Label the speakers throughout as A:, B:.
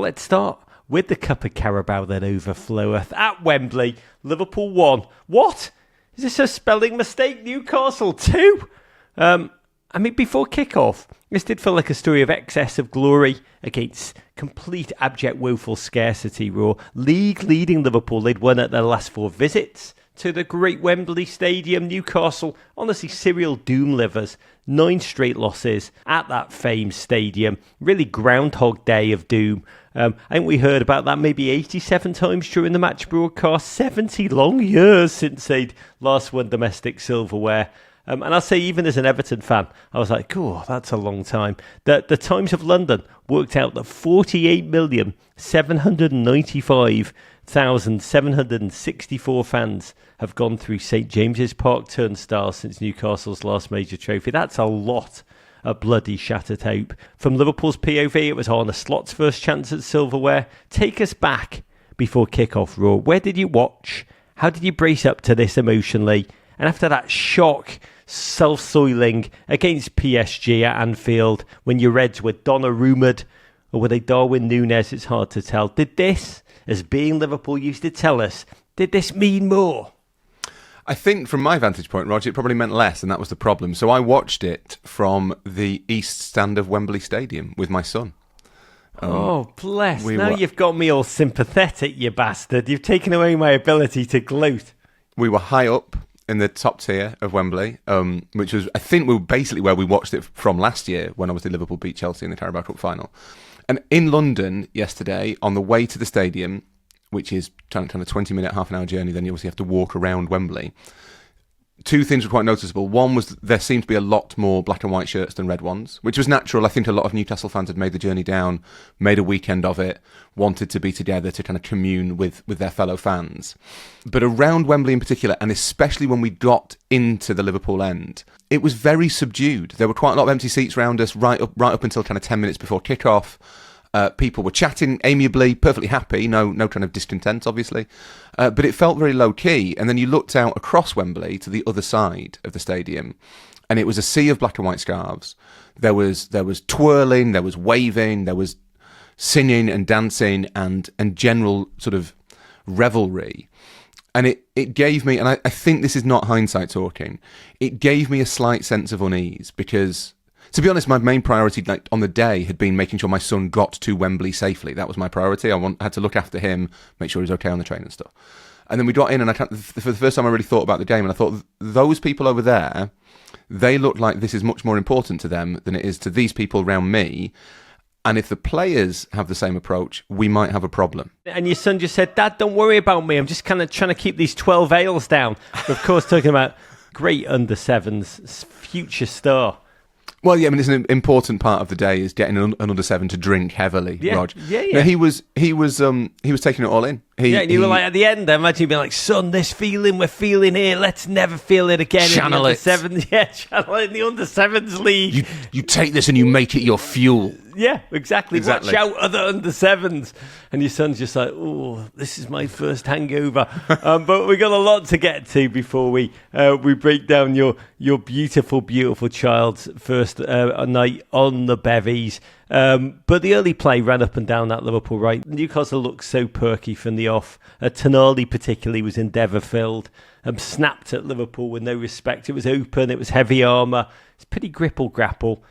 A: let's start with the Cup of Carabao that overfloweth. At Wembley, Liverpool 1. What? Is this a spelling mistake? Newcastle 2? Before kick-off, this did feel like a story of excess of glory against complete abject woeful scarcity. Raw league-leading Liverpool, they'd won at their last 4 visits to the great Wembley Stadium. Newcastle, honestly, serial doom livers. 9 straight losses at that famed stadium. Really Groundhog Day of doom. I think we heard about that maybe 87 times during the match broadcast. 70 long years since they'd last won domestic silverware. And I'll say, even as an Everton fan, I was like, oh, that's a long time. The Times of London worked out that 48,795,764 fans have gone through St James's Park turnstiles since Newcastle's last major trophy. That's a lot of bloody shattered hope. From Liverpool's POV, it was Arne Slot's first chance at silverware. Take us back before kick-off, Raw. Where did you watch? How did you brace up to this emotionally? And after that shock, self-soiling against PSG at Anfield, when your Reds were Donnaruma'd, or were they Darwin Núñez, it's hard to tell. Did this, as being Liverpool used to tell us, did this mean more?
B: I think from my vantage point, Roger, it probably meant less, and that was the problem. So I watched it from the east stand of Wembley Stadium with my son.
A: Oh, bless. You've got me all sympathetic, you bastard. You've taken away my ability to gloat.
B: We were high up in the top tier of Wembley, which was, I think, we were basically where we watched it from last year when obviously Liverpool beat Chelsea in the Carabao Cup final. And in London yesterday, on the way to the stadium, which is kind of a 20-minute, half-an-hour journey, then you obviously have to walk around Wembley. 2 things were quite noticeable. One was there seemed to be a lot more black and white shirts than red ones, which was natural. I think a lot of Newcastle fans had made the journey down, made a weekend of it, wanted to be together to kind of commune with their fellow fans. But around Wembley in particular, and especially when we got into the Liverpool end, it was very subdued. There were quite a lot of empty seats around us right up until kind of 10 minutes before kick-off. People were chatting amiably, perfectly happy, no kind of discontent, obviously. But it felt very low-key. And then you looked out across Wembley to the other side of the stadium, and it was a sea of black and white scarves. There was twirling, there was waving, there was singing and dancing and general sort of revelry. And it gave me, and I think this is not hindsight talking, it gave me a slight sense of unease because, to be honest, my main priority on the day had been making sure my son got to Wembley safely. That was my priority. I had to look after him, make sure he was okay on the train and stuff. And then we got in, and for the first time I really thought about the game, and I thought, those people over there, they look like this is much more important to them than it is to these people around me. And if the players have the same approach, we might have a problem.
A: And your son just said, Dad, don't worry about me. I'm just kind of trying to keep these 12 Eales down. But of course, talking about great under-7s, future star.
B: Well, yeah, I mean, it's an important part of the day is getting an under-7 to drink heavily, Rog.
A: Yeah.
B: Now, he was taking it all in.
A: And you were like, at the end, I imagine you being like, son, this feeling we're feeling here, let's never feel it again.
B: Channel
A: in the
B: it.
A: Under-7s. Yeah, channel it in the Under-7s league.
B: You take this and you make it your fuel.
A: Yeah, exactly. Watch out, other Under-7s. And your son's just like, oh, this is my first hangover. But we got a lot to get to before we break down your beautiful, beautiful child's first night on the bevies. But the early play ran up and down that Liverpool right. Newcastle looked so perky from the off. Tonali particularly was endeavour-filled. Snapped at Liverpool with no respect. It was open, it was heavy armour. It's pretty grapple.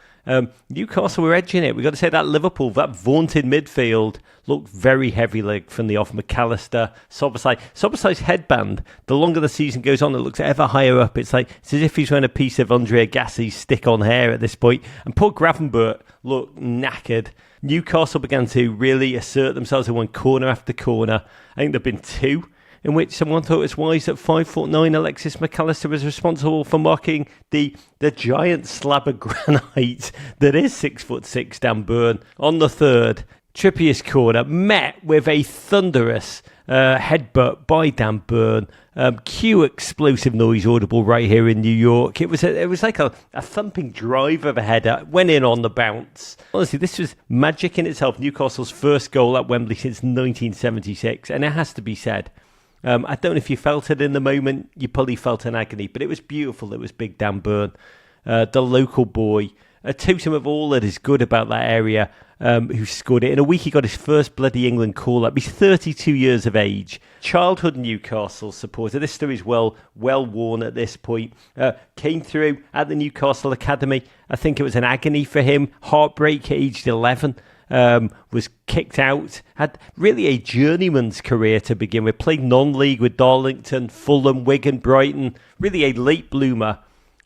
A: Newcastle were edging it. We've got to say that Liverpool, that vaunted midfield, looked very heavy-legged from the off. McAllister, Szoboszlai's headband, the longer the season goes on, it looks ever higher up. It's as if he's wearing a piece of Andre Agassi's stick-on hair at this point. And poor Gravenberch looked knackered. Newcastle began to really assert themselves. They won corner after corner. I think there have been 2 in which someone thought it was wise that 5'9" Alexis McAllister was responsible for marking the giant slab of granite that is 6'6" Dan Burn. On the third, Trippier's corner met with a thunderous headbutt by Dan Burn. Cue explosive noise audible right here in New York. It was like a thumping drive of a header. Went in on the bounce. Honestly, this was magic in itself. Newcastle's first goal at Wembley since 1976, and it has to be said. I don't know if you felt it in the moment. You probably felt an agony, but it was beautiful. It was big Dan Burn, the local boy, a totem of all that is good about that area, who scored it. In a week, he got his first bloody England call-up. He's 32 years of age. Childhood Newcastle supporter. This story is well worn at this point. Came through at the Newcastle Academy. I think it was an agony for him. Heartbreak at aged 11. Was kicked out. Had really a journeyman's career to begin with. Played non-league with Darlington, Fulham, Wigan, Brighton. Really a late bloomer.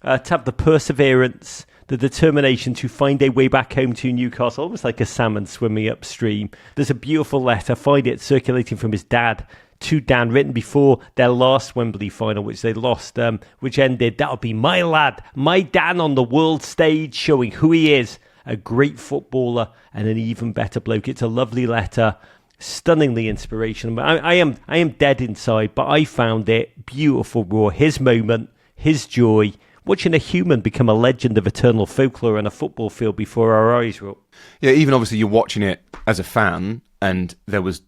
A: To have the perseverance, the determination to find a way back home to Newcastle, almost like a salmon swimming upstream. There's a beautiful letter, find it, circulating from his dad to Dan, written before their last Wembley final, which they lost, which ended, "That'll be my lad, my Dan on the world stage, showing who he is, a great footballer and an even better bloke." It's a lovely letter, stunningly inspirational. I am dead inside, but I found it beautiful, raw. His moment, his joy, watching a human become a legend of eternal folklore on a football field before our eyes.
B: Yeah, even obviously you're watching it as a fan, and there was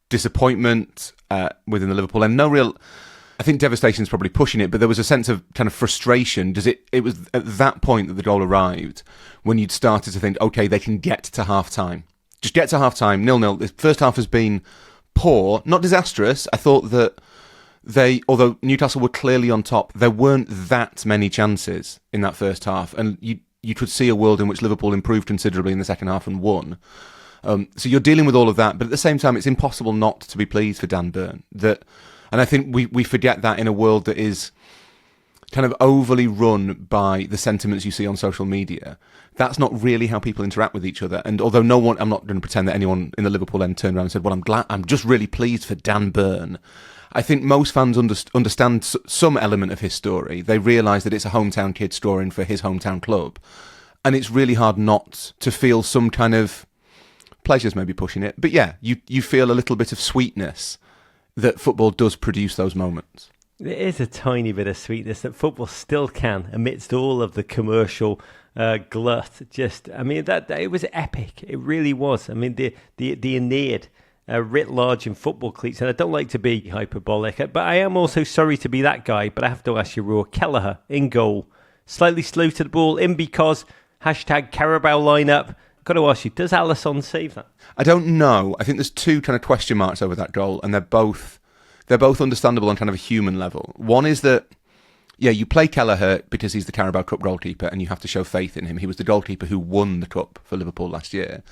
B: disappointment within the Liverpool, and no real, I think devastation is probably pushing it, but there was a sense of kind of frustration. It was at that point that the goal arrived, when you'd started to think, okay, they can get to half-time. Just get to half-time, 0-0. The first half has been poor, not disastrous. I thought that although Newcastle were clearly on top, there weren't that many chances in that first half, and you could see a world in which Liverpool improved considerably in the second half and won. So you're dealing with all of that, but at the same time, it's impossible not to be pleased for Dan Burn. And I think we forget that in a world that is kind of overly run by the sentiments you see on social media. That's not really how people interact with each other. And although I'm not going to pretend that anyone in the Liverpool end turned around and said, well, I'm just really pleased for Dan Burn. I think most fans understand some element of his story. They realise that it's a hometown kid scoring for his hometown club. And it's really hard not to feel some kind of, pleasure's maybe pushing it, but yeah, you feel a little bit of sweetness that football does produce those moments.
A: There is a tiny bit of sweetness that football still can, amidst all of the commercial glut. That it was epic. It really was. I mean, the Aeneid writ large in football cleats, and I don't like to be hyperbolic, but I am also sorry to be that guy, but I have to ask you, Raw. Kelleher in goal, slightly slow to the ball, in because #Carabao lineup. Got to ask you, does Alisson save that?
B: I don't know. I think there's two kind of question marks over that goal, and they're both understandable on kind of a human level. One is that, yeah, you play Kelleher because he's the Carabao Cup goalkeeper, and you have to show faith in him. He was the goalkeeper who won the cup for Liverpool last year.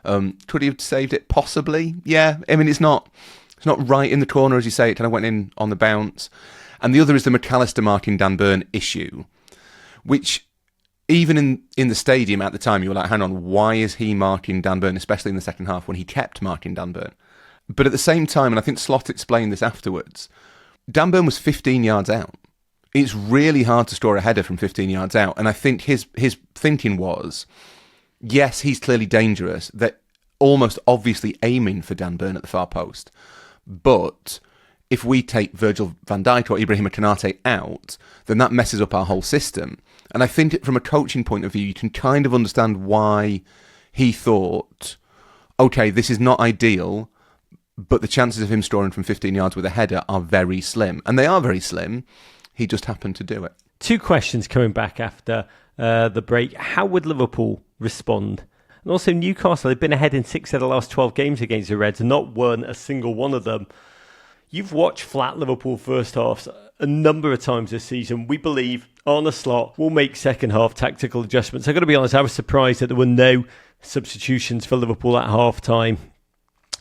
B: Could he have saved it? Possibly. Yeah. I mean, it's not right in the corner, as you say. It kind of went in on the bounce. And the other is the McAllister marking Dan Burn issue, which even in the stadium at the time, you were like, hang on, why is he marking Dan Burn, especially in the second half when he kept marking Dan Burn? But at the same time, and I think Slot explained this afterwards, Dan Burn was 15 yards out. It's really hard to score a header from 15 yards out. And I think his thinking was, yes, he's clearly dangerous. They're almost obviously aiming for Dan Burn at the far post. But if we take Virgil van Dijk or Ibrahima Konate out, then that messes up our whole system. And I think from a coaching point of view, you can kind of understand why he thought, okay, this is not ideal, but the chances of him scoring from 15 yards with a header are very slim. And they are very slim. He just happened to do it.
A: Two questions coming back after the break. How would Liverpool respond? And also Newcastle, they've been ahead in 6 of the last 12 games against the Reds and not won a single one of them. You've watched flat Liverpool first halves a number of times this season. We believe Arne Slot will make second half tactical adjustments. I've got to be honest, I was surprised that there were no substitutions for Liverpool at half time.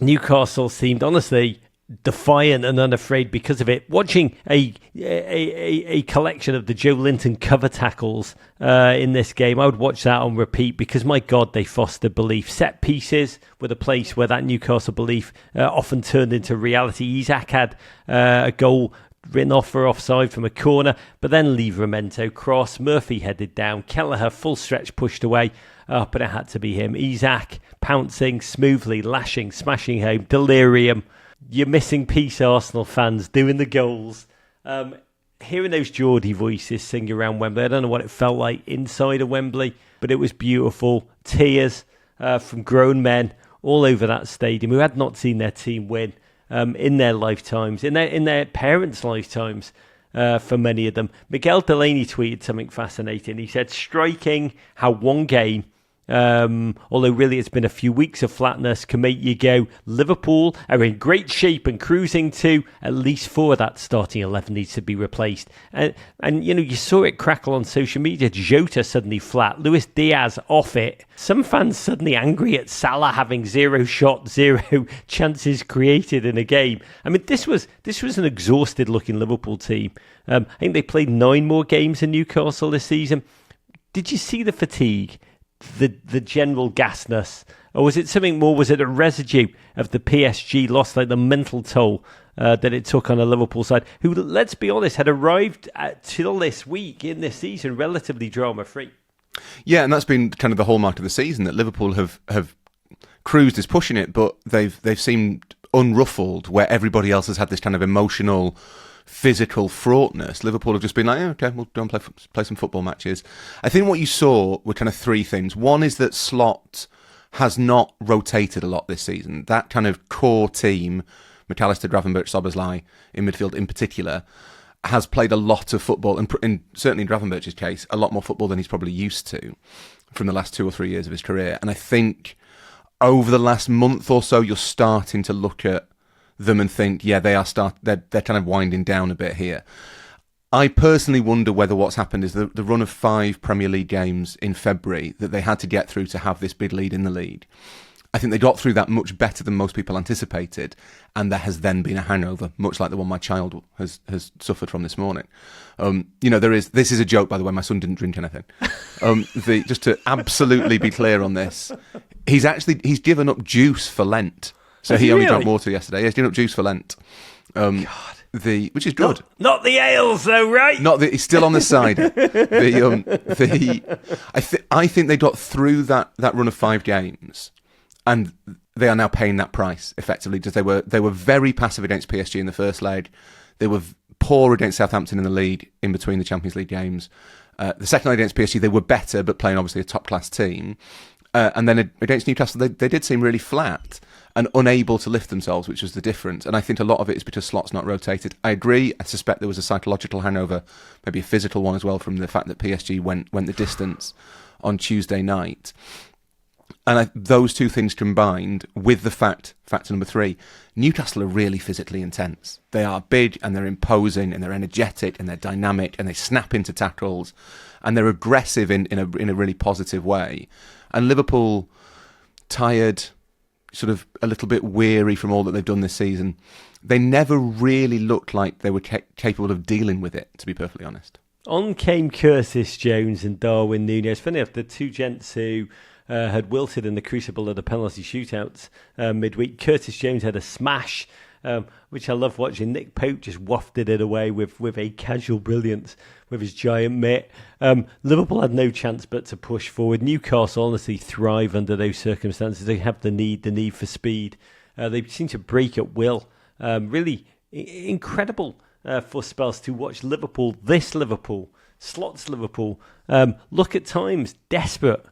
A: Newcastle seemed honestly defiant and unafraid because of it. Watching a collection of the Joe Linton cover tackles in this game, I would watch that on repeat because, my God, they fostered belief. Set pieces were the place where that Newcastle belief often turned into reality. Isak had a goal written off for offside from a corner, but then Livramento cross, Murphy headed down, Kelleher full stretch pushed away, but it had to be him. Isak pouncing smoothly, lashing, smashing home, delirium. You're missing piece, Arsenal fans, doing the goals. Hearing those Geordie voices sing around Wembley, I don't know what it felt like inside of Wembley, but it was beautiful. Tears from grown men all over that stadium who had not seen their team win in their lifetimes, in their parents' lifetimes. for many of them. Miguel Delaney tweeted something fascinating. He said, striking how one game, although really it's been a few weeks of flatness, can make you go, Liverpool are in great shape and cruising to at least 4 of that starting 11 needs to be replaced. And you saw it crackle on social media. Jota suddenly flat, Luis Diaz off it. Some fans suddenly angry at Salah having 0 shot, 0 chances created in a game. I mean, this was an exhausted looking Liverpool team. I think they played 9 more games in Newcastle this season. Did you see the fatigue? The general gasness, or was it something more? Was it a residue of the PSG loss, like the mental toll that it took on the Liverpool side, who, let's be honest, had arrived till this week in this season relatively drama-free?
B: Yeah, and that's been kind of the hallmark of the season, that Liverpool have cruised is pushing it, but they've seemed unruffled, where everybody else has had this kind of emotional, physical fraughtness. Liverpool have just been like, okay, we'll go and play some football matches. I think what you saw were kind of 3 things. One is that Slot has not rotated a lot this season. That kind of core team, McAllister, Gravenberch, Szoboszlai in midfield in particular, has played a lot of football, and certainly in Gravenberch's case, a lot more football than he's probably used to from the last 2 or 3 years of his career. And I think over the last month or so, you're starting to look at them and think, yeah, they're kind of winding down a bit here. I personally wonder whether what's happened is the run of 5 Premier League games in February that they had to get through to have this big lead in the league. I think they got through that much better than most people anticipated, and there has then been a hangover, much like the one my child has suffered from this morning. This is a joke, by the way. My son didn't drink anything. Just to absolutely be clear on this, he's given up juice for Lent. So he only drank water yesterday. He's given up juice for Lent. Which is good.
A: Not the Eales, though, right?
B: He's still on the cider. I think they got through that run of 5 games, and they are now paying that price effectively, because they were very passive against PSG in the first leg. They were poor against Southampton in the league in between the Champions League games. The second leg against PSG, they were better, but playing obviously a top class team. And then against Newcastle, they did seem really flat and unable to lift themselves, which was the difference. And I think a lot of it is because Slot's not rotated. I agree. I suspect there was a psychological hangover, maybe a physical one as well, from the fact that PSG went the distance on Tuesday night. And those 2 things combined with the factor number 3, Newcastle are really physically intense. They are big and they're imposing and they're energetic and they're dynamic and they snap into tackles and they're aggressive in a really positive way. And Liverpool, tired, sort of a little bit weary from all that they've done this season, they never really looked like they were capable of dealing with it, to be perfectly honest.
A: On came Curtis Jones and Darwin Núñez. Funny enough, the 2 gents who had wilted in the crucible of the penalty shootouts midweek. Curtis Jones had a smash, which I love watching. Nick Pope just wafted it away with a casual brilliance with his giant mitt. Liverpool had no chance but to push forward. Newcastle honestly thrive under those circumstances. They have the need for speed. They seem to break at will. Really incredible for spells to watch Liverpool, Slot's Liverpool, look at times desperate.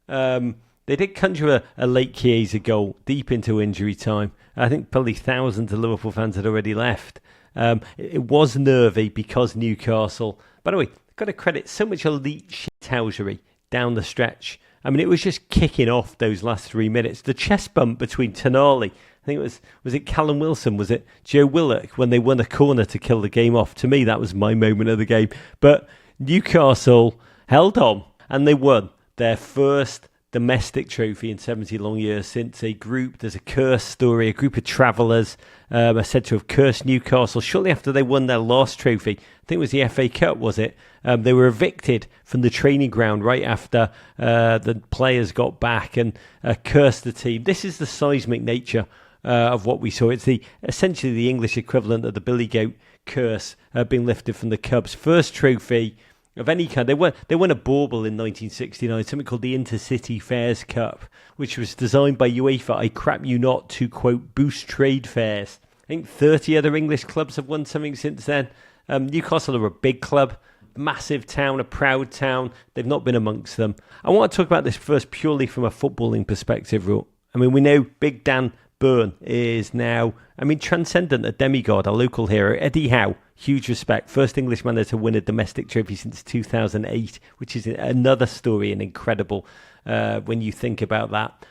A: They did conjure a late Chiesa goal deep into injury time. I think probably thousands of Liverpool fans had already left. It was nervy because Newcastle. By the way, got to credit so much elite shithousery down the stretch. I mean, it was just kicking off those last 3 minutes. The chest bump between Tonali, I think was it Callum Wilson? Was it Joe Willock when they won a corner to kill the game off? To me, that was my moment of the game. But Newcastle held on and they won their first domestic trophy in 70 long years since a group, there's a curse story, a group of travellers are said to have cursed Newcastle shortly after they won their last trophy. I think it was the FA Cup, was it? They were evicted from the training ground right after the players got back and cursed the team. This is the seismic nature of what we saw. It's essentially the English equivalent of the Billy Goat curse being lifted from the Cubs. First trophy of any kind. They won a bauble in 1969, something called the Intercity Fairs Cup, which was designed by UEFA, I crap you not, to, quote, boost trade fairs. I think 30 other English clubs have won something since then. Newcastle are a big club, massive town, a proud town. They've not been amongst them. I want to talk about this first purely from a footballing perspective, Ro. I mean, we know Big Dan Burn is now, transcendent, a demigod, a local hero. Eddie Howe, huge respect. First English manager to win a domestic trophy since 2008, which is another story and incredible when you think about that.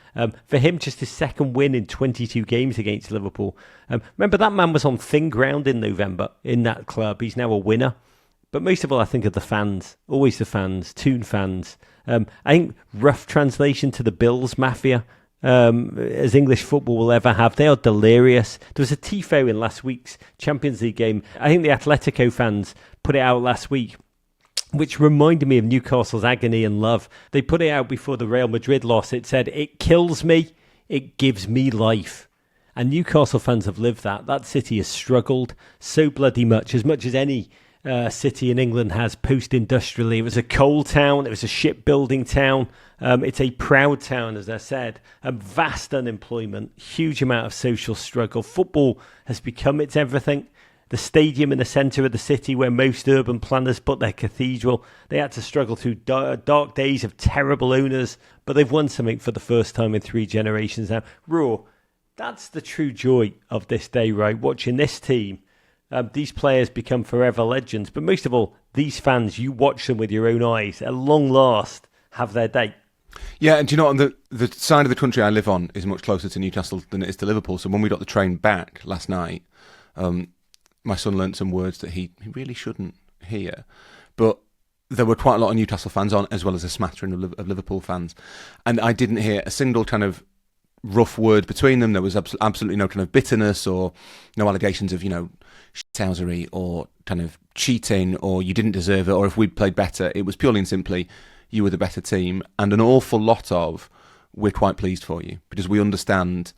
A: For him, just his second win in 22 games against Liverpool. Remember, that man was on thin ground in November in that club. He's now a winner. But most of all, I think of the fans, always the fans, Toon fans. I think rough translation to the Bills Mafia, as English football will ever have. They are delirious. There was a tifo in last week's Champions League game. I think the Atletico fans put it out last week, which reminded me of Newcastle's agony and love. They put it out before the Real Madrid loss. It said, "It kills me, it gives me life." And Newcastle fans have lived that. That city has struggled so bloody much as any city in England has post-industrially. It was a coal town. It was a shipbuilding town. It's a proud town, as I said. Vast unemployment, huge amount of social struggle. Football has become its everything. The stadium in the centre of the city where most urban planners put their cathedral. They had to struggle through dark days of terrible owners, but they've won something for the first time in 3 generations now. Raw, that's the true joy of this day, right? Watching this team. These players become forever legends. But most of all, these fans, you watch them with your own eyes, at long last, have their day.
B: Yeah, and do you know what? The side of the country I live on is much closer to Newcastle than it is to Liverpool. So when we got the train back last night, my son learnt some words that he really shouldn't hear. But there were quite a lot of Newcastle fans on, as well as a smattering of Liverpool fans. And I didn't hear a single kind of rough word between them. There was absolutely no kind of bitterness or no allegations of, shithousery or kind of cheating or you didn't deserve it or if we'd played better. It was purely and simply you were the better team, and an awful lot of we're quite pleased for you because we understand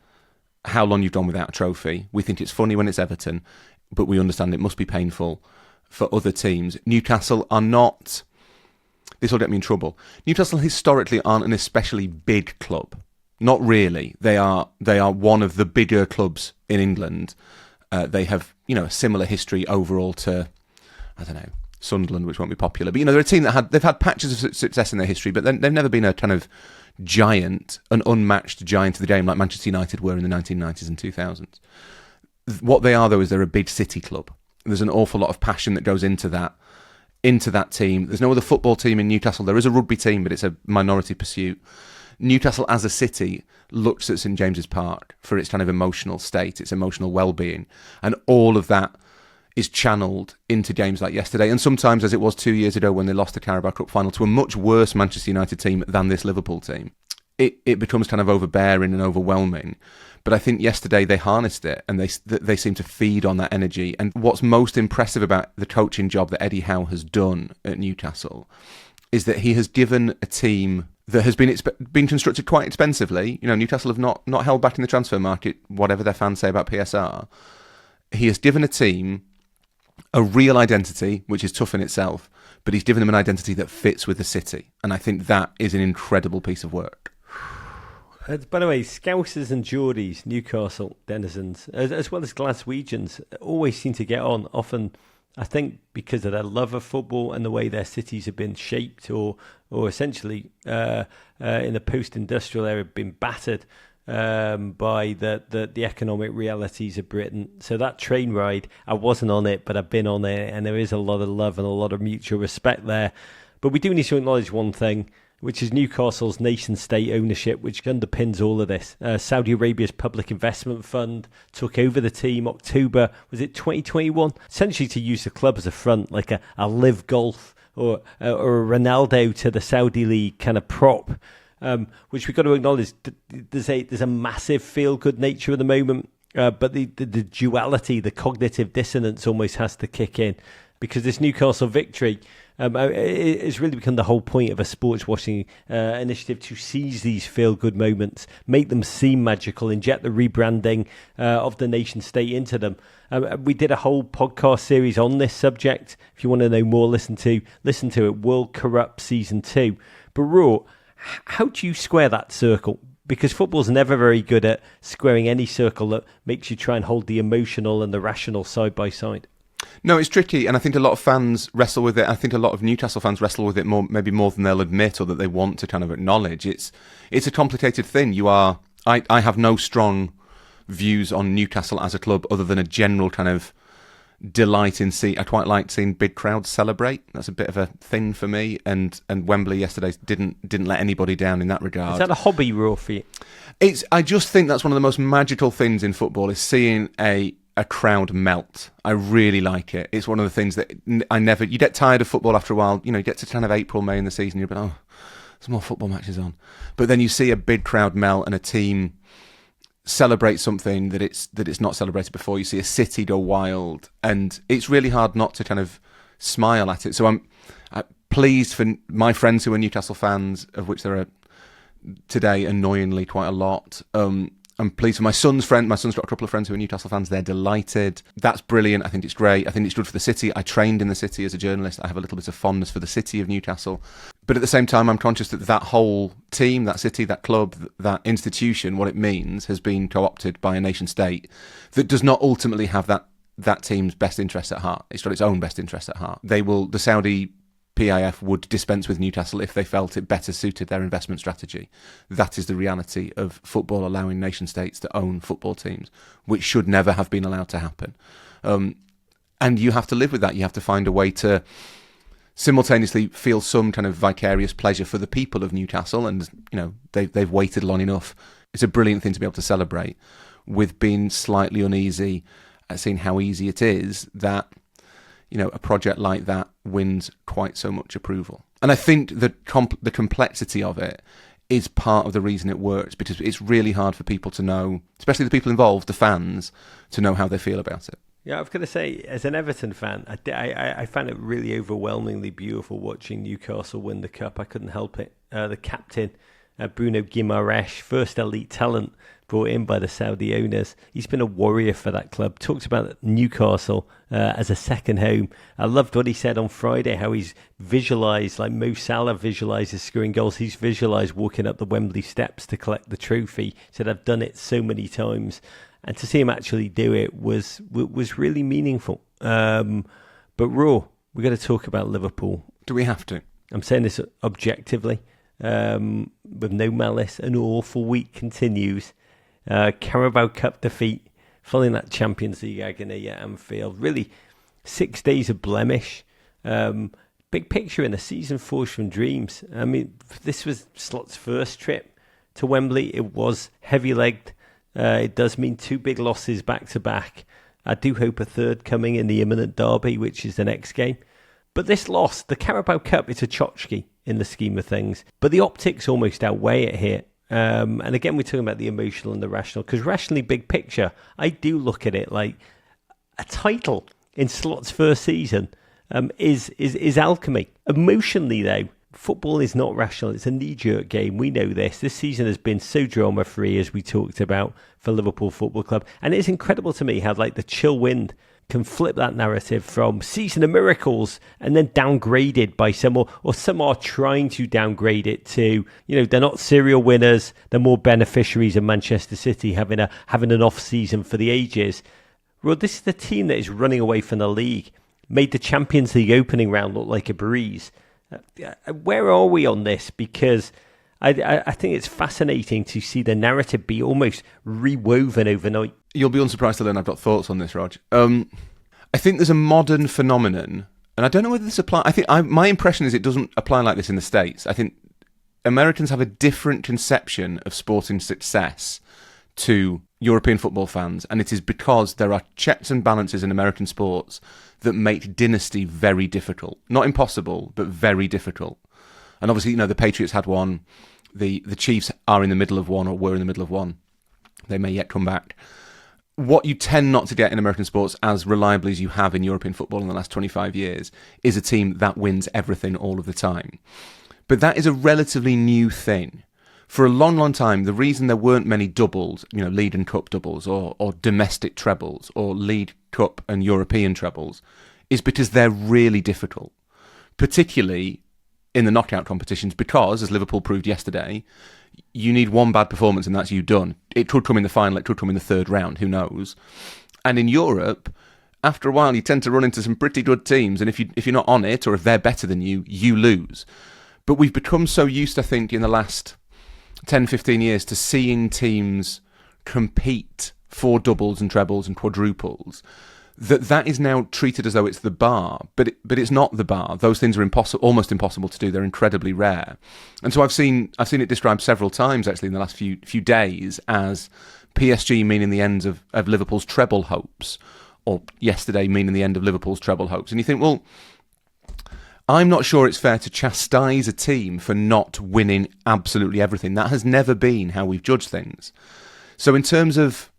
B: how long you've done without a trophy. We think it's funny when it's Everton, but we understand it must be painful for other teams. Newcastle are not, this will get me in trouble, Newcastle historically aren't an especially big club. Not really. They are one of the bigger clubs in England. They have, a similar history overall to, I don't know, Sunderland, which won't be popular. But, they're a team they've had patches of success in their history, but they've never been a kind of giant, an unmatched giant of the game like Manchester United were in the 1990s and 2000s. What they are, though, is they're a big city club. There's an awful lot of passion that goes into that team. There's no other football team in Newcastle. There is a rugby team, but it's a minority pursuit. Newcastle as a city looks at St James's Park for its kind of emotional state, its emotional well-being, and all of that is channeled into games like yesterday, and sometimes, as it was 2 years ago when they lost the Carabao Cup final to a much worse Manchester United team than this Liverpool team, it becomes kind of overbearing and overwhelming. But I think yesterday they harnessed it, and they seem to feed on that energy. And what's most impressive about the coaching job that Eddie Howe has done at Newcastle is that he has given a team that has been constructed quite expensively. Newcastle have not held back in the transfer market, whatever their fans say about PSR. He has given a team a real identity, which is tough in itself, but he's given them an identity that fits with the city. And I think that is an incredible piece of work.
A: By the way, Scousers and Geordies, Newcastle denizens, as well as Glaswegians, always seem to get on, often, I think, because of their love of football and the way their cities have been shaped or essentially in the post-industrial era been battered by the economic realities of Britain. So that train ride, I wasn't on it, but I've been on it, and there is a lot of love and a lot of mutual respect there. But we do need to acknowledge one thing, which is Newcastle's nation-state ownership, which underpins all of this. Saudi Arabia's Public Investment Fund took over the team October, was it 2021? Essentially to use the club as a front, like a Live Golf or a Ronaldo to the Saudi League kind of prop, which we've got to acknowledge. There's a massive feel-good nature at the moment, but the duality, the cognitive dissonance almost has to kick in, because this Newcastle victory it's really become the whole point of a sports washing initiative to seize these feel-good moments, make them seem magical, inject the rebranding of the nation state into them. We did a whole podcast series on this subject. If you want to know more, listen to it, World Corrupt Season 2. But Raw, how do you square that circle? Because football's never very good at squaring any circle that makes you try and hold the emotional and the rational side by side.
B: No, it's tricky, and I think a lot of fans wrestle with it. I think a lot of Newcastle fans wrestle with it maybe more than they'll admit or that they want to kind of acknowledge. It's a complicated thing. I have no strong views on Newcastle as a club other than a general kind of delight in I quite like seeing big crowds celebrate. That's a bit of a thing for me, and Wembley yesterday didn't let anybody down in that regard.
A: Is that a hobby, Raw, for you?
B: I just think that's one of the most magical things in football, is seeing a crowd melt. I really like it. It's one of the things that you get tired of football after a while. You get to kind of April, May in the season, you're like, oh, there's more football matches on. But then you see a big crowd melt and a team celebrate something that it's not celebrated before. You see a city go wild, and it's really hard not to kind of smile at it. So I'm pleased for my friends who are Newcastle fans, of which there are today annoyingly quite a lot. I'm pleased for my son's friend. My son's got a couple of friends who are Newcastle fans. They're delighted. That's brilliant. I think it's great. I think it's good for the city. I trained in the city as a journalist. I have a little bit of fondness for the city of Newcastle. But at the same time, I'm conscious that whole team, that city, that club, that institution, what it means, has been co-opted by a nation state that does not ultimately have that team's best interests at heart. It's got its own best interests at heart. The Saudi PIF would dispense with Newcastle if they felt it better suited their investment strategy. That is the reality of football allowing nation states to own football teams, which should never have been allowed to happen. And you have to live with that. You have to find a way to simultaneously feel some kind of vicarious pleasure for the people of Newcastle, and they've waited long enough. It's a brilliant thing to be able to celebrate, with being slightly uneasy at seeing how easy it is that a project like that wins quite so much approval. And I think the complexity of it is part of the reason it works, because it's really hard for people to know, especially the people involved, the fans, to know how they feel about it.
A: Yeah, I've got to say, as an Everton fan, I found it really overwhelmingly beautiful watching Newcastle win the cup. I couldn't help it. The captain, Bruno Guimaraes, first elite talent brought in by the Saudi owners. He's been a warrior for that club. Talked about Newcastle as a second home. I loved what he said on Friday, how he's visualised, like Mo Salah visualises scoring goals. He's visualised walking up the Wembley steps to collect the trophy. He said, I've done it so many times. And to see him actually do it was really meaningful. But Raw, we've got to talk about Liverpool.
B: Do we have to?
A: I'm saying this objectively, with no malice. An awful week continues. Carabao Cup defeat, following that Champions League agony at Anfield. Really, 6 days of blemish. Big picture in a season forged from dreams. I mean, this was Slot's first trip to Wembley. It was heavy-legged. It does mean 2 big losses back-to-back. I do hope a third coming in the imminent derby, which is the next game. But this loss, the Carabao Cup, it's a tchotchke in the scheme of things. But the optics almost outweigh it here. And again, we're talking about the emotional and the rational, because rationally, big picture, I do look at it like a title in Slot's first season is alchemy. Emotionally, though, football is not rational. It's a knee-jerk game. We know this. This season has been so drama-free, as we talked about, for Liverpool Football Club. And it's incredible to me how the chill wind can flip that narrative from season of miracles and then downgraded by some, or some are trying to downgrade it to, they're not serial winners, they're more beneficiaries of Manchester City having an off season for the ages. Well, this is the team that is running away from the league, made the Champions League opening round look like a breeze. Where are we on this? Because I think it's fascinating to see the narrative be almost rewoven overnight. You'll
B: be unsurprised to learn I've got thoughts on this, Rog. I think there's a modern phenomenon, and I don't know whether this applies. My impression is it doesn't apply like this in the States. I think Americans have a different conception of sporting success to European football fans, and it is because there are checks and balances in American sports that make dynasty very difficult. Not impossible, but very difficult. And obviously, the Patriots had one. The Chiefs are in the middle of one, or were in the middle of one. They may yet come back. What you tend not to get in American sports as reliably as you have in European football in the last 25 years is a team that wins everything all of the time. But that is a relatively new thing. For a long, long time, the reason there weren't many doubles, League and Cup doubles, or domestic trebles, or League, Cup and European trebles, is because they're really difficult, particularly in the knockout competitions, because, as Liverpool proved yesterday, you need one bad performance and that's you done. It could come in the final, it could come in the third round, who knows? And in Europe, after a while, you tend to run into some pretty good teams, and if you're not on it, or if they're better than you, you lose. But we've become so used, I think, in the last 10, 15 years to seeing teams compete for doubles and trebles and quadruples that is now treated as though it's the bar, but it's not the bar. Those things are almost impossible to do. They're incredibly rare, and so I've seen it described several times actually in the last few days as PSG meaning the end of Liverpool's treble hopes, or yesterday meaning the end of Liverpool's treble hopes. And you think, well, I'm not sure it's fair to chastise a team for not winning absolutely everything. That has never been how we've judged things. So in terms of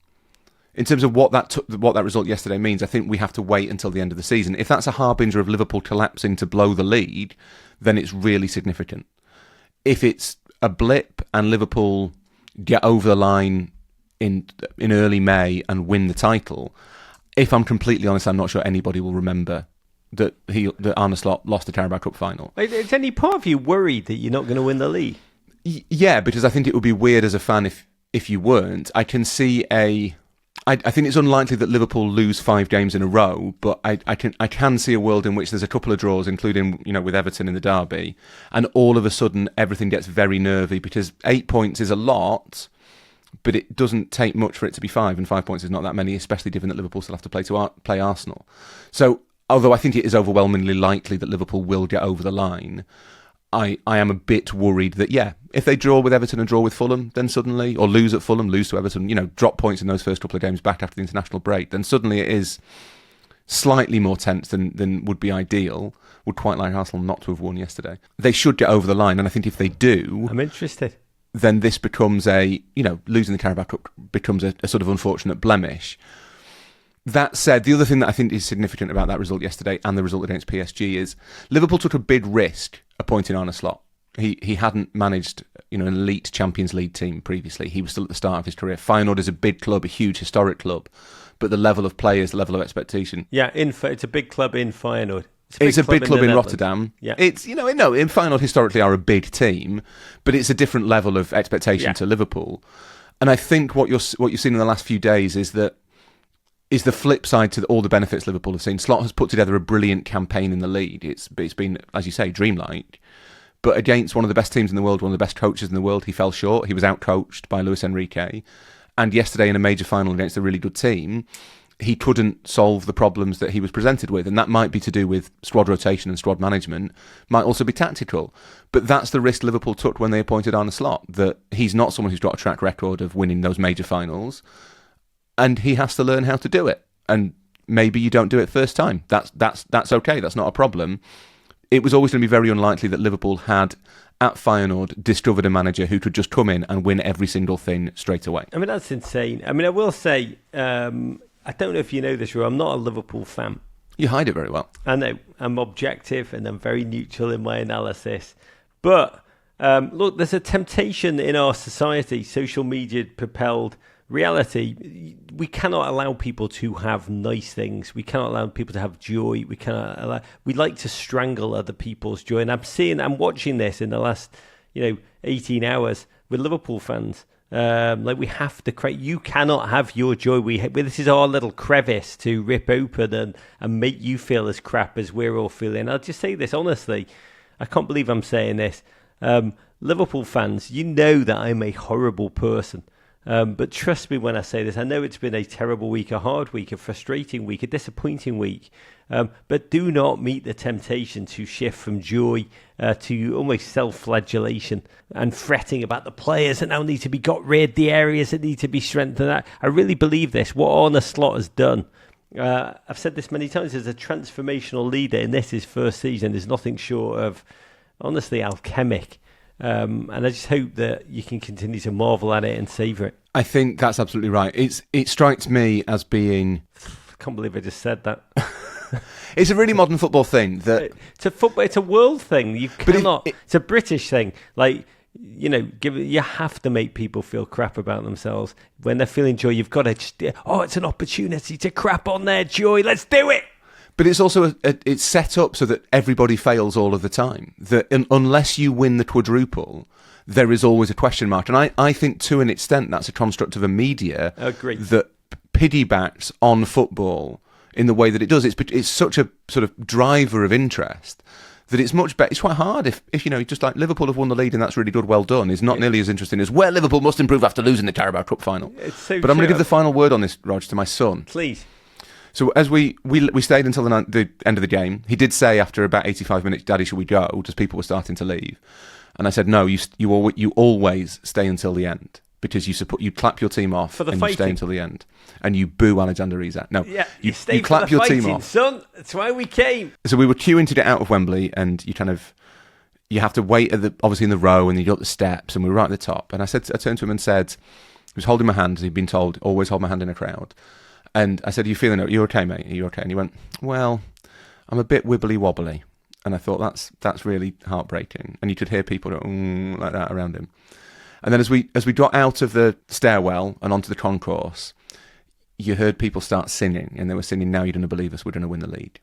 B: what that result yesterday means, I think we have to wait until the end of the season. If that's a harbinger of Liverpool collapsing to blow the lead, then it's really significant. If it's a blip and Liverpool get over the line in early May and win the title, if I'm completely honest, I'm not sure anybody will remember that Arne Slot lost the Carabao Cup final.
A: Is any part of you worried that you're not going to win the league?
B: Yeah, because I think it would be weird as a fan if you weren't. I can see I think it's unlikely that Liverpool lose 5 games in a row, but I can see a world in which there's a couple of draws, including with Everton in the derby, and all of a sudden everything gets very nervy because 8 points is a lot, but it doesn't take much for it to be 5, and 5 points is not that many, especially given that Liverpool still have to play Arsenal. So, although I think it is overwhelmingly likely that Liverpool will get over the line, I am a bit worried that, if they draw with Everton and draw with Fulham, then suddenly, or lose at Fulham, lose to Everton, drop points in those first couple of games back after the international break, then suddenly it is slightly more tense than would be ideal. Would quite like Arsenal not to have won yesterday. They should get over the line, and I think if they do...
A: I'm interested.
B: Then this becomes losing the Carabao Cup becomes a sort of unfortunate blemish. That said, the other thing that I think is significant about that result yesterday and the result against PSG is Liverpool took a big risk appointing Arne Slot. He hadn't managed an elite Champions League team previously. He was still at the start of his career. Feyenoord is a big club, a huge historic club, but the level of players, the level of expectation.
A: Yeah, it's a big club in Feyenoord.
B: It's a big club in Rotterdam.
A: Yeah.
B: It's in Feyenoord historically are a big team, but it's a different level of expectation to Liverpool. And I think what you've seen in the last few days is the flip side to all the benefits Liverpool have seen. Slot has put together a brilliant campaign in the league. It's been, as you say, dreamlike. But against one of the best teams in the world, one of the best coaches in the world, he fell short. He was outcoached by Luis Enrique. And yesterday in a major final against a really good team, he couldn't solve the problems that he was presented with. And that might be to do with squad rotation and squad management, might also be tactical. But that's the risk Liverpool took when they appointed Arne Slot, that he's not someone who's got a track record of winning those major finals. And he has to learn how to do it. And maybe you don't do it first time. That's okay. That's not a problem. It was always going to be very unlikely that Liverpool had, at Feyenoord, discovered a manager who could just come in and win every single thing straight away.
A: I mean, that's insane. I mean, I will say, I don't know if you know this, Rory, I'm not a Liverpool fan.
B: You hide it very well.
A: I know. I'm objective and I'm very neutral in my analysis. But, look, there's a temptation in our society, social media propelled reality. We cannot allow people to have nice things. We cannot allow people to have joy. We like to strangle other people's joy. And I'm watching this in the last 18 hours with Liverpool fans. We have to create. You cannot have your joy. This is our little crevice to rip open and make you feel as crap as we're all feeling. I'll just say this honestly. I can't believe I'm saying this. Liverpool fans, you know that I'm a horrible person. But trust me when I say this, I know it's been a terrible week, a hard week, a frustrating week, a disappointing week. But do not meet the temptation to shift from joy to almost self-flagellation and fretting about the players that now need to be got rid, the areas that need to be strengthened. I really believe this. What Arne Slot has done, I've said this many times, as a transformational leader in his first season is nothing short of, honestly, alchemic. And I just hope that you can continue to marvel at it and savour it.
B: I think that's absolutely right. It strikes me as being...
A: I can't believe I just said that.
B: It's a really modern football thing.
A: It's a world thing. You cannot... It's a British thing. You have to make people feel crap about themselves. When they're feeling joy, you've got to just... it's an opportunity to crap on their joy. Let's do it!
B: But it's also it's set up so that everybody fails all of the time. That unless you win the quadruple, there is always a question mark. And I think to an extent that's a construct of a media that piggybacks on football in the way that it does. It's such a sort of driver of interest that it's much better. It's quite hard if just like Liverpool have won the league and that's really good, well done, is not nearly as interesting as Liverpool must improve after losing the Carabao Cup final.
A: But
B: I'm going to give the final word on this, Rog, to my son.
A: Please.
B: So as we stayed until the end of the game. He did say after about 85 minutes, "Daddy, should we go?" Just people were starting to leave, and I said, "No, you always stay until the end because you clap your team off
A: for the
B: and
A: fighting.
B: You stay until the end, and you boo Alexander Isak. No,
A: yeah,
B: you
A: stay
B: clap
A: for the
B: your
A: fighting,
B: team off,
A: son. That's why we came."
B: So we were queuing to get out of Wembley, and you have to wait obviously in the row, and you got the steps, and we were right at the top. And I turned to him and said, he was holding my hand, as he'd been told, always hold my hand in a crowd. And I said, "Are you feeling it? Are you okay, mate? Are you okay?" And he went, "Well, I'm a bit wibbly wobbly." And I thought that's really heartbreaking. And you could hear people go, like that around him. And then as we got out of the stairwell and onto the concourse, you heard people start singing, and they were singing, "Now You're Gonna Believe Us, We're Gonna Win the League."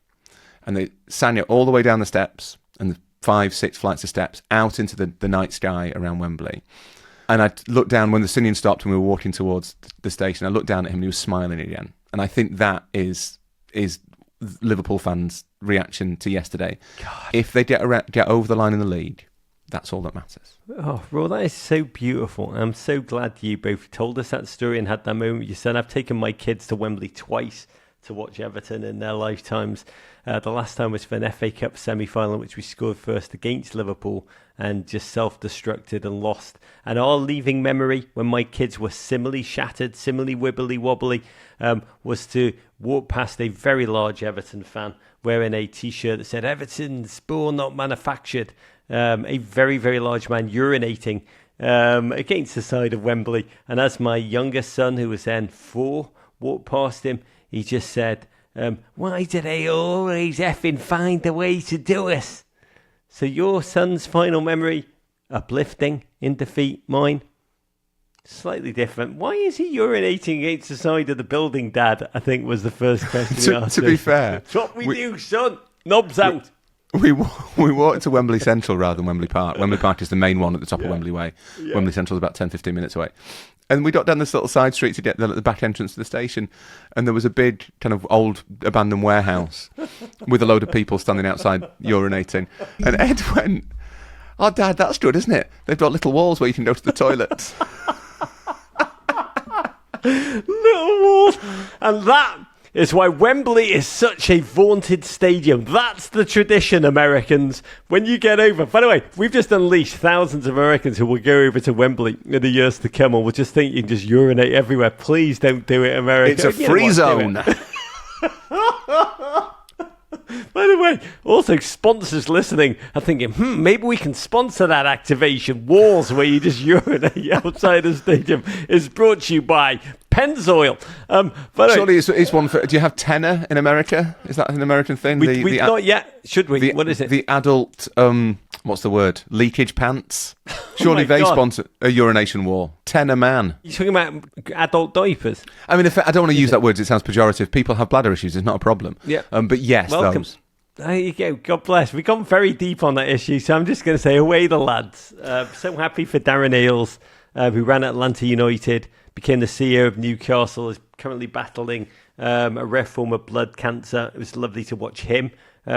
B: And they sang it all the way down the steps, and the 5-6 flights of steps out into the night sky around Wembley. And I looked down when the singing stopped and we were walking towards the station. I looked down at him and he was smiling again. And I think that is Liverpool fans' reaction to yesterday.
A: God.
B: If they get over the line in the league, that's all that matters.
A: Oh, Ro, that is so beautiful. I'm so glad you both told us that story and had that moment with your son. I've taken my kids to Wembley twice to watch Everton in their lifetimes. The last time was for an FA Cup semi-final, which we scored first against Liverpool and just self-destructed and lost. And our leaving memory, when my kids were similarly shattered, similarly wibbly-wobbly, was to walk past a very large Everton fan wearing a T-shirt that said, "Everton's born, not manufactured." A very, very large man urinating against the side of Wembley. And as my youngest son, who was then 4, walked past him, he just said, "Why do they always effing find a way to do us?" So your son's final memory, uplifting in defeat. Mine, slightly different. Why is he urinating against the side of the building, Dad? I think was the first question.
B: To be fair,
A: that's what we do, son. Knobs out.
B: We walked to Wembley Central rather than Wembley Park. Wembley Park is the main one at the top of Wembley Way. Yeah. Wembley Central is about 10-15 minutes away. And we got down this little side street to get at the back entrance to the station, and there was a big kind of old abandoned warehouse with a load of people standing outside urinating. And Ed went, "Oh, Dad, that's good, isn't it? They've got little walls where you can go to the toilets."
A: Little walls. And that is why Wembley is such a vaunted stadium. That's the tradition, Americans. When you get over... By the way, we've just unleashed thousands of Americans who will go over to Wembley in the years to come and will just think you can just urinate everywhere. Please don't do it, America.
B: It's a free zone.
A: By the way, also sponsors listening are thinking, maybe we can sponsor that activation. Walls where you just urinate outside the stadium is brought to you by Pennzoil.
B: Surely it's one for... Do you have Tenor in America? Is that an American thing?
A: Not yet. Should we? What is it?
B: The adult... what's the word? Leakage pants? Surely they sponsor a urination wall. Tenor man.
A: You're talking about adult diapers?
B: I mean, I don't want to use that word. It sounds pejorative. People have bladder issues. It's not a problem.
A: Yeah.
B: But yes,
A: welcome.
B: Those.
A: There you go. God bless. We've gone very deep on that issue, so I'm just going to say, away the lads. So happy for Darren Eales, who ran Atlanta United, became the CEO of Newcastle, is currently battling a rare form of blood cancer. It was lovely to watch him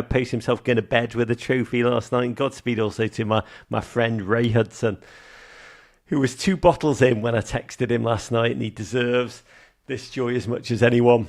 A: post himself going to bed with a trophy last night. And Godspeed also to my friend Ray Hudson, who was 2 bottles in when I texted him last night, and he deserves this joy as much as anyone.